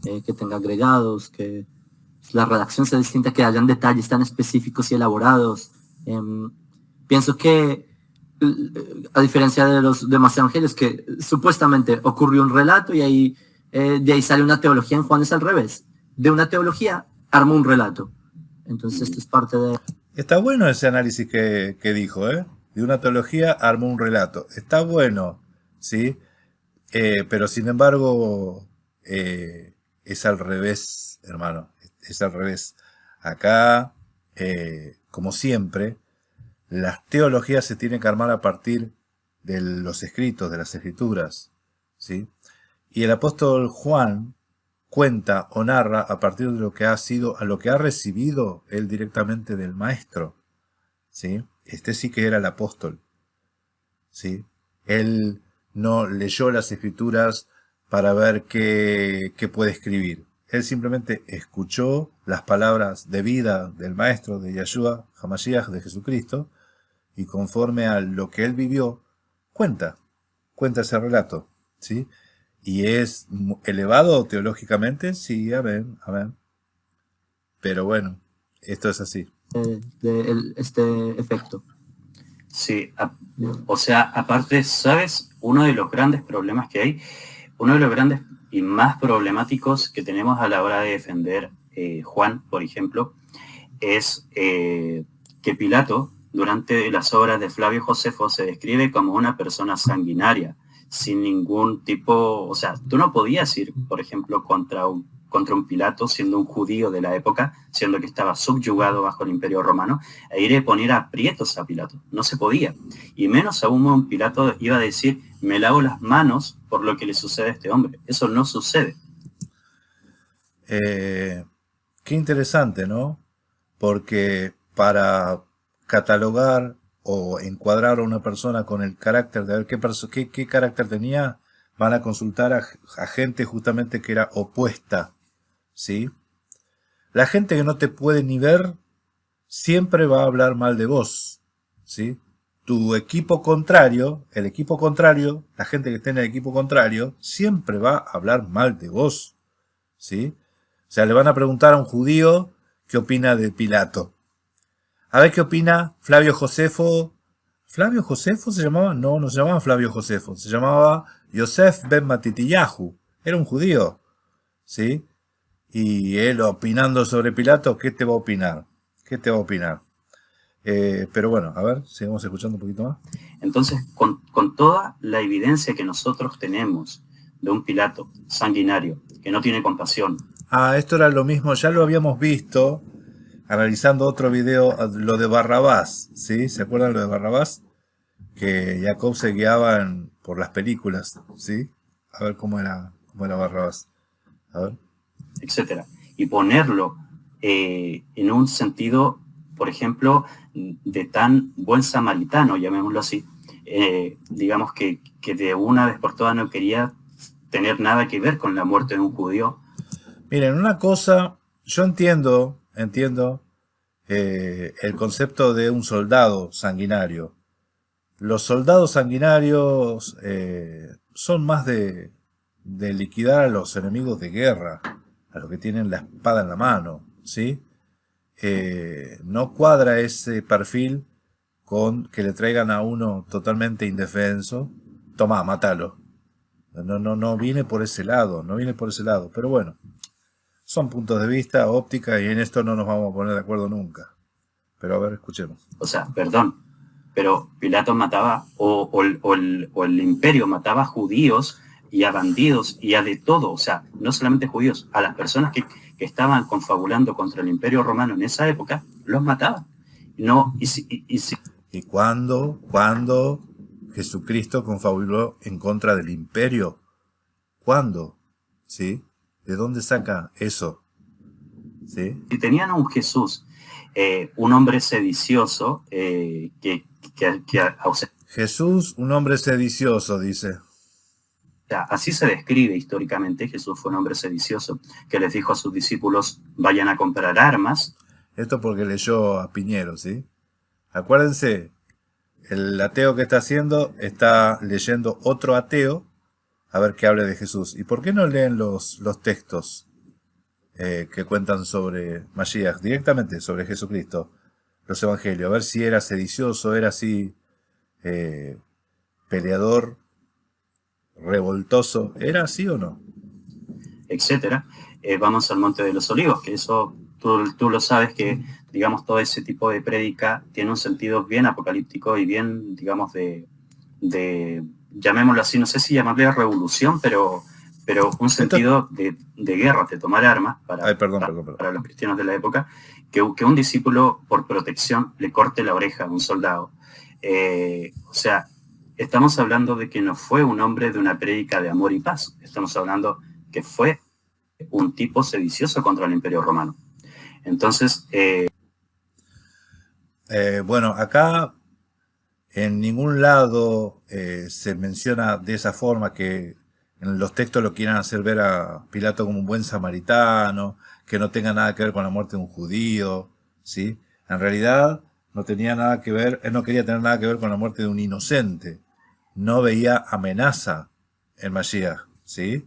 Que tenga agregados, que la redacción sea distinta, que hayan detalles tan específicos y elaborados. Pienso que, a diferencia de los demás evangelios, que supuestamente ocurrió un relato y ahí, de ahí sale una teología, en Juan es al revés. De una teología armó un relato. Entonces esto es parte de... Está bueno ese análisis que dijo, ¿eh? De una teología armó un relato. Está bueno, ¿sí? Pero sin embargo, es al revés, hermano. Es al revés. Acá, como siempre, las teologías se tienen que armar a partir de los escritos, de las escrituras, ¿sí? Y el apóstol Juan cuenta o narra a partir de lo que a lo que ha recibido él directamente del maestro, ¿sí? Este sí que era el apóstol, ¿sí? Él no leyó las escrituras para ver qué puede escribir. Él simplemente escuchó las palabras de vida del maestro, de Yeshua HaMashiach, de Jesucristo, y conforme a lo que él vivió, cuenta ese relato, ¿sí? Y es elevado teológicamente, sí, amén, amén. Pero bueno, esto es así. Este efecto. Sí, o sea, aparte, ¿sabes? Uno de los grandes problemas que hay, uno de los grandes y más problemáticos que tenemos a la hora de defender Juan, por ejemplo, es que Pilato, durante las obras de Flavio Josefo, se describe como una persona sanguinaria, sin ningún tipo, o sea, tú no podías ir, por ejemplo, contra un Pilato, siendo un judío de la época, siendo que estaba subyugado bajo el Imperio Romano, e ir a poner aprietos a Pilato. No se podía. Y menos aún un Pilato iba a decir, me lavo las manos por lo que le sucede a este hombre. Eso no sucede. Qué interesante, ¿no? Porque para catalogar o encuadrar a una persona con el carácter, de ver qué carácter tenía, van a consultar a gente justamente que era opuesta, ¿sí? La gente que no te puede ni ver siempre va a hablar mal de vos, ¿sí? Tu equipo contrario, el equipo contrario, la gente que esté en el equipo contrario, siempre va a hablar mal de vos, ¿sí? O sea, le van a preguntar a un judío qué opina de Pilato. A ver qué opina Flavio Josefo. ¿Flavio Josefo se llamaba? No, no se llamaba Flavio Josefo. Se llamaba Yosef ben Matitiyahu. Era un judío, ¿sí? Y él opinando sobre Pilato, ¿qué te va a opinar? ¿Qué te va a opinar? Pero bueno, a ver, sigamos escuchando un poquito más. Entonces, con toda la evidencia que nosotros tenemos de un Pilato sanguinario, que no tiene compasión. Esto era lo mismo, ya lo habíamos visto analizando otro video, lo de Barrabás, ¿sí? ¿Se acuerdan lo de Barrabás? Que Jacob se guiaba por las películas, ¿sí? A ver cómo era Barrabás. A ver. Etcétera. Y ponerlo en un sentido, por ejemplo, de tan buen samaritano, llamémoslo así, digamos que de una vez por todas no quería tener nada que ver con la muerte de un judío. Miren, una cosa, yo entiendo el concepto de un soldado sanguinario. Los soldados sanguinarios son más de liquidar a los enemigos de guerra, a los que tienen la espada en la mano, ¿sí? No cuadra ese perfil con que le traigan a uno totalmente indefenso. Tomá, mátalo. No viene por ese lado, pero bueno. Son puntos de vista, óptica, y en esto no nos vamos a poner de acuerdo nunca. Pero a ver, escuchemos. O sea, perdón, pero Pilato mataba, o el imperio mataba a judíos y a bandidos y a de todo. O sea, no solamente judíos, a las personas que estaban confabulando contra el Imperio Romano en esa época, los mataban. No, ¿Y cuándo Jesucristo confabuló en contra del imperio? ¿Cuándo? ¿Sí? ¿De dónde saca eso? ¿Sí? Si tenían a un Jesús, un hombre sedicioso, Jesús, un hombre sedicioso, dice. O sea, así se describe históricamente. Jesús fue un hombre sedicioso que les dijo a sus discípulos, vayan a comprar armas. Esto porque leyó a Piñero, ¿sí? Acuérdense, el ateo que está haciendo está leyendo otro ateo a ver qué hable de Jesús. ¿Y por qué no leen los textos que cuentan sobre Mashiach, directamente sobre Jesucristo, los evangelios? A ver si era sedicioso, era así peleador, revoltoso, ¿era así o no? Etcétera. Vamos al Monte de los Olivos, que eso tú lo sabes, que digamos todo ese tipo de prédica tiene un sentido bien apocalíptico y bien, digamos, de llamémoslo así, no sé si llamarle revolución, pero un sentido de guerra, de tomar armas para los cristianos de la época, que un discípulo por protección le corte la oreja a un soldado. O sea, estamos hablando de que no fue un hombre de una prédica de amor y paz, estamos hablando que fue un tipo sedicioso contra el Imperio Romano. Entonces, bueno, acá en ningún lado se menciona de esa forma, que en los textos lo quieran hacer ver a Pilato como un buen samaritano, que no tenga nada que ver con la muerte de un judío, ¿sí? En realidad no tenía nada que ver, él no quería tener nada que ver con la muerte de un inocente, no veía amenaza en Mashiach, ¿sí?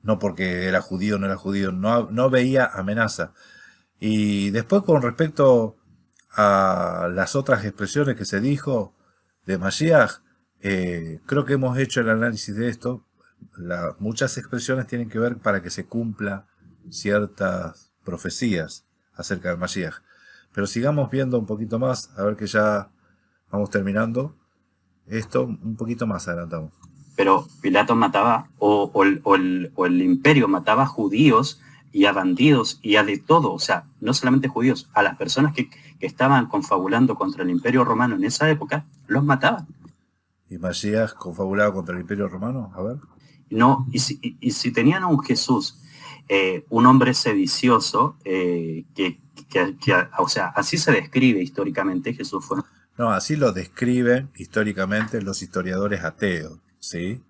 No porque era judío o no era judío, no veía amenaza. Y después con respecto a las otras expresiones que se dijo de Mashiach, creo que hemos hecho el análisis de esto. Muchas expresiones tienen que ver para que se cumpla ciertas profecías acerca del Mashiach. Pero sigamos viendo un poquito más, a ver que ya vamos terminando. Esto un poquito más adelantamos. Pero Pilato mataba, o el imperio mataba a judíos y a bandidos y a de todo, o sea, no solamente judíos, a las personas que estaban confabulando contra el imperio romano en esa época, los mataban. ¿Y Mashiach confabulado contra el imperio romano? A ver. No, y si tenían a un Jesús, un hombre sedicioso, o sea, así se describe históricamente, Jesús fue... No, así lo describen históricamente los historiadores ateos, ¿sí?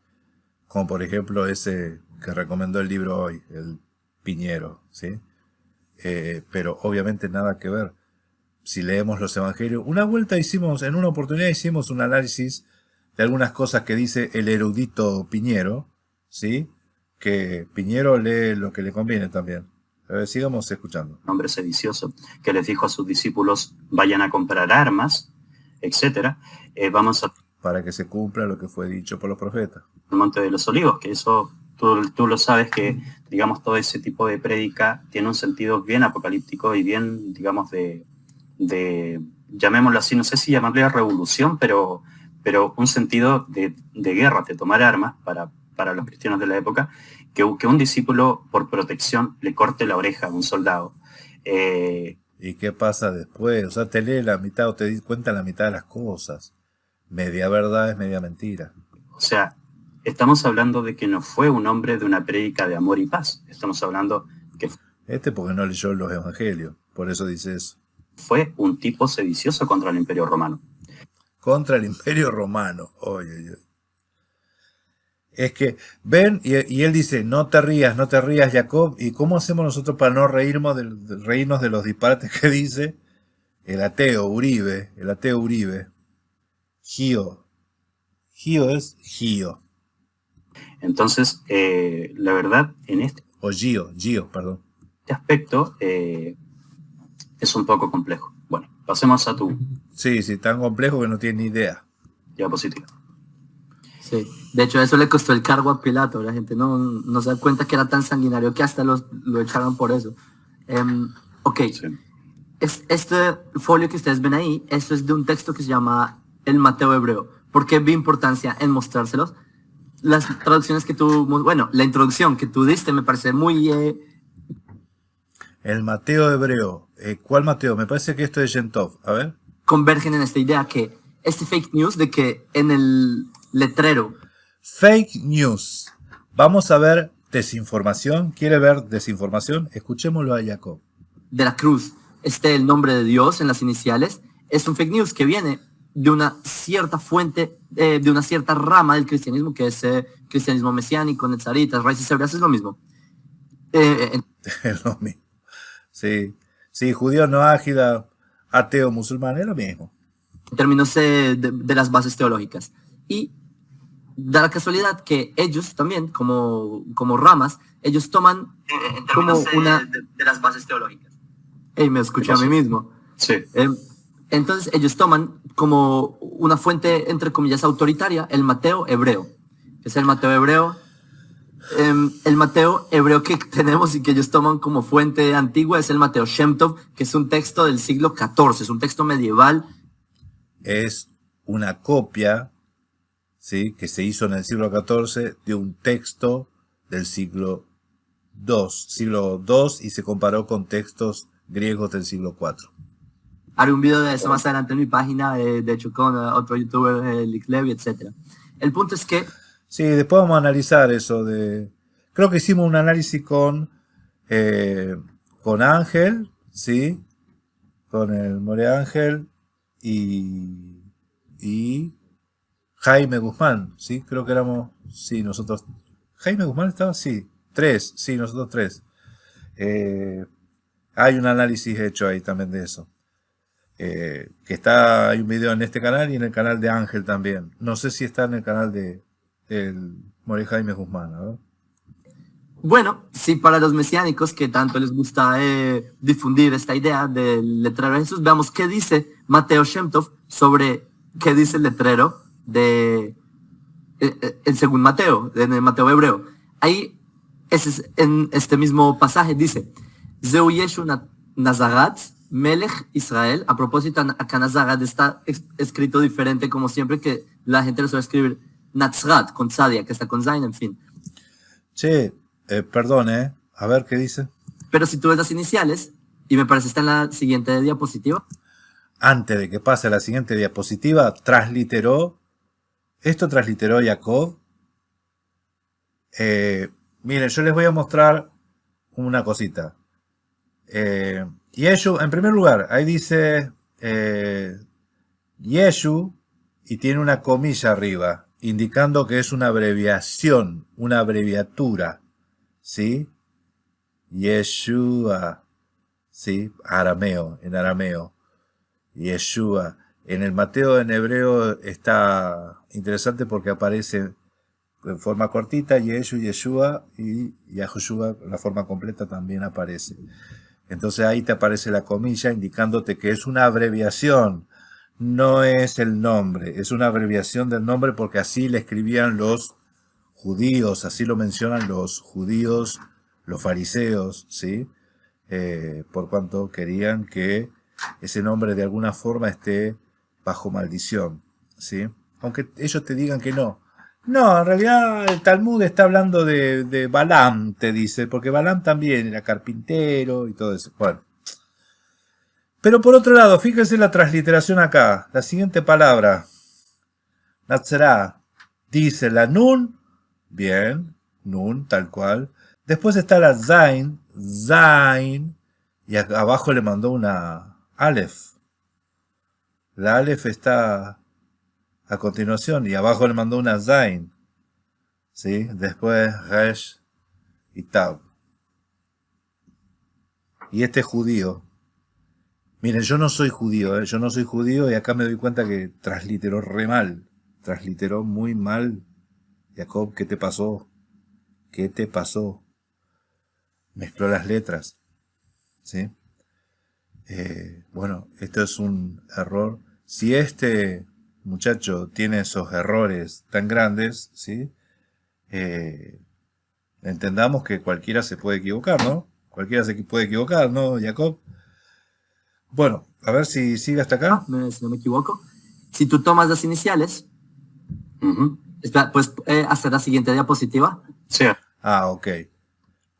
Como por ejemplo ese que recomendó el libro hoy, el Piñero, ¿sí? Pero obviamente nada que ver. Si leemos los evangelios, en una oportunidad hicimos un análisis de algunas cosas que dice el erudito Piñero, ¿sí? Que Piñero lee lo que le conviene también. A ver, sigamos escuchando. Un hombre sedicioso que les dijo a sus discípulos, vayan a comprar armas, etcétera. Vamos a... Para que se cumpla lo que fue dicho por los profetas. El Monte de los Olivos, que eso tú lo sabes, que digamos todo ese tipo de prédica tiene un sentido bien apocalíptico y bien, digamos, de llamémoslo así, no sé si llamarle revolución, pero un sentido de guerra, de tomar armas para los cristianos de la época, que un discípulo por protección le corte la oreja a un soldado. ¿Y qué pasa después? O sea, te lee la mitad o te di cuenta la mitad de las cosas. Media verdad es media mentira. O sea, estamos hablando de que no fue un hombre de una prédica de amor y paz. Estamos hablando que porque no leyó los evangelios, por eso dice eso. Fue un tipo sedicioso contra el imperio romano. Contra el imperio romano. Oye, oye. Es que ven, y él dice, no te rías, Jacob. ¿Y cómo hacemos nosotros para no reírnos de los disparates que dice el ateo Uribe? Gio. Gio es Gio. Entonces, la verdad, en este Gio, perdón. aspecto es un poco complejo. Bueno, pasemos a tu Sí, tan complejo que no tiene ni idea. diapositiva. Sí, de hecho eso le costó el cargo a Pilato, la gente no se da cuenta que era tan sanguinario que hasta lo echaron por eso. Ok, Sí. Este folio que ustedes ven ahí, esto es de un texto que se llama el Mateo hebreo. ¿Por qué vi importancia en mostrárselos? Las traducciones que la introducción que tú diste me parece muy... El Mateo hebreo. ¿Cuál Mateo? Me parece que esto es Yentov. A ver. convergen en esta idea que este fake news de que en el letrero... Fake news. Vamos a ver desinformación. ¿Quiere ver desinformación? Escuchémoslo a Jacob. de la cruz esté el nombre de Dios en las iniciales, es un fake news que viene de una cierta fuente, de una cierta rama del cristianismo, que es cristianismo mesiánico, nezaritas, raíces hebreas, es lo mismo. Es lo mismo. Sí, judío, no ágida, ateo, musulmán, es lo mismo. En términos de las bases teológicas. Y da la casualidad que ellos también, como ramas, ellos toman como una... De las bases teológicas. Me escuché a mí mismo. Sí. Entonces ellos toman como una fuente, entre comillas, autoritaria, el Mateo hebreo. Es el Mateo hebreo. El Mateo hebreo que tenemos y que ellos toman como fuente antigua es el Mateo Shem Tov, que es un texto del siglo XIV, es un texto medieval. Es una copia, ¿sí?, que se hizo en el siglo XIV de un texto del siglo II, y se comparó con textos griegos del siglo IV. Haré un video de eso más adelante en mi página, de hecho con otro youtuber, Lick Levy, etc. El punto es que... Sí, después vamos a analizar eso creo que hicimos un análisis con Ángel, ¿sí? Con el More Ángel y Jaime Guzmán, ¿sí? Creo que éramos, sí, nosotros. ¿Jaime Guzmán estaba? Sí, nosotros tres. Hay un análisis hecho ahí también de eso. hay un video en este canal y en el canal de Ángel también. No sé si está en el canal de Mori Jaime Guzmán, a ver. Bueno, sí, para los mesiánicos que tanto les gusta difundir esta idea del letrero de Jesús, veamos qué dice Mateo Shem Tov sobre qué dice el letrero de según Mateo, en el Mateo hebreo. Ahí, en este mismo pasaje dice, Zeu Yeshu Nazarat, Melech Israel. A propósito, acá Nazarat está escrito diferente, como siempre, que la gente lo suele escribir Nazrat, con Tzadia, que está con Zain, en fin. Che, perdón, a ver qué dice. Pero si tú ves las iniciales, y me parece está en la siguiente diapositiva. Antes de que pase a la siguiente diapositiva, esto transliteró Jacob. Miren, yo les voy a mostrar una cosita. Yeshu, en primer lugar, ahí dice Yeshu y tiene una comilla arriba, indicando que es una abreviación, una abreviatura, ¿sí? Yeshua, ¿sí? En arameo. Yeshua. En el Mateo en hebreo está interesante porque aparece en forma cortita, Yeshu, Yeshua, y Yahushua, la forma completa también aparece. Entonces ahí te aparece la comilla indicándote que es una abreviación, no es el nombre, es una abreviación del nombre porque así le escribían los judíos, así lo mencionan los judíos, los fariseos, ¿sí? Por cuanto querían que ese nombre de alguna forma esté bajo maldición, ¿sí? Aunque ellos te digan que no. No, en realidad el Talmud está hablando de Balaam, te dice, porque Balaam también era carpintero y todo eso. Bueno. Pero por otro lado, fíjense la transliteración acá. La siguiente palabra, Natzerá, dice la Nun, bien, Nun, tal cual. Después está la Zain, y abajo le mandó una Aleph. La Aleph está a continuación y abajo le mandó una Zain, ¿sí? Después Resh y Tab. Y este judío. Miren, yo no soy judío, yo no soy judío y acá me doy cuenta que transliteró re mal. Transliteró muy mal. Jacob, ¿qué te pasó? ¿Qué te pasó? Mezcló las letras, ¿sí? Bueno, esto es un error. Si este muchacho tiene esos errores tan grandes, ¿sí? Entendamos que cualquiera se puede equivocar, ¿no? Cualquiera se puede equivocar, ¿no, Jacob? Bueno, a ver si sigue hasta acá. Si no me equivoco. Si tú tomas las iniciales, espera, pues hasta la siguiente diapositiva. Sí. Ah, ok.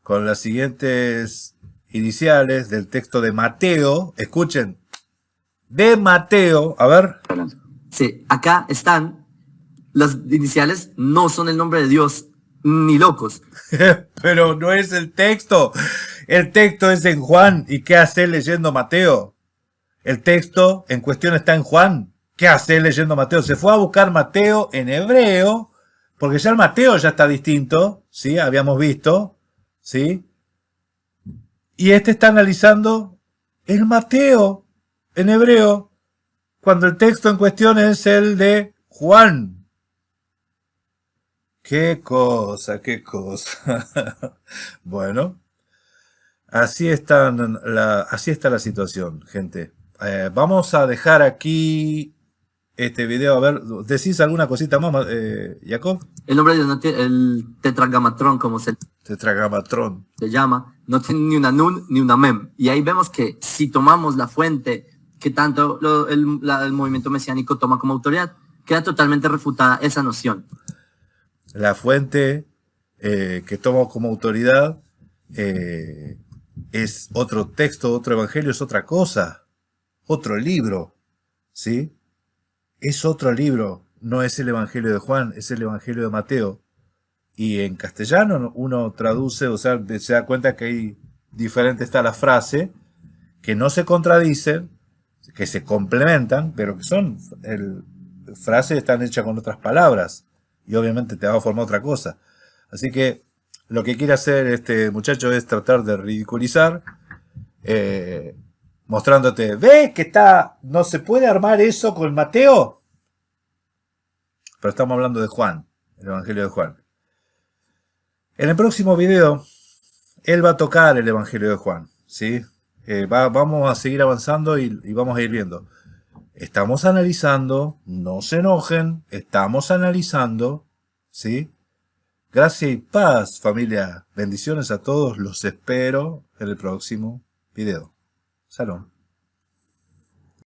Con las siguientes iniciales del texto de Mateo, escuchen, de Mateo, a ver. Sí, acá están las iniciales, no son el nombre de Dios, ni locos. Pero no es el texto es en Juan, ¿y qué hace leyendo Mateo? El texto en cuestión está en Juan, ¿qué hace leyendo Mateo? Se fue a buscar Mateo en hebreo, porque ya el Mateo ya está distinto, ¿sí? Habíamos visto, ¿sí? Y este está analizando el Mateo en hebreo, cuando el texto en cuestión es el de Juan. Qué cosa, qué cosa. Bueno, así está la situación, gente. Vamos a dejar aquí este video. A ver, ¿decís alguna cosita más, Jacob? El nombre de Dios no tiene, el tetragamatrón, como se Tetragamatrón. llama, no tiene ni una nun ni una mem. Y ahí vemos que si tomamos la fuente que tanto el movimiento mesiánico toma como autoridad, queda totalmente refutada esa noción. La fuente que toma como autoridad es otro texto, otro evangelio, es otra cosa, otro libro, ¿sí? Es otro libro, no es el evangelio de Juan, es el evangelio de Mateo. Y en castellano uno traduce, o sea, se da cuenta que ahí diferente está la frase, que no se contradicen, que se complementan, pero que son frases están hechas con otras palabras. Y obviamente te va a formar otra cosa. Así que lo que quiere hacer este muchacho es tratar de ridiculizar mostrándote, ¿ves que no se puede armar eso con Mateo? Pero estamos hablando de Juan, el Evangelio de Juan. En el próximo video, él va a tocar el Evangelio de Juan, ¿sí? Vamos a seguir avanzando y vamos a ir viendo. Estamos analizando, no se enojen, estamos analizando, ¿sí? Gracia y paz, familia. Bendiciones a todos, los espero en el próximo video. Salón.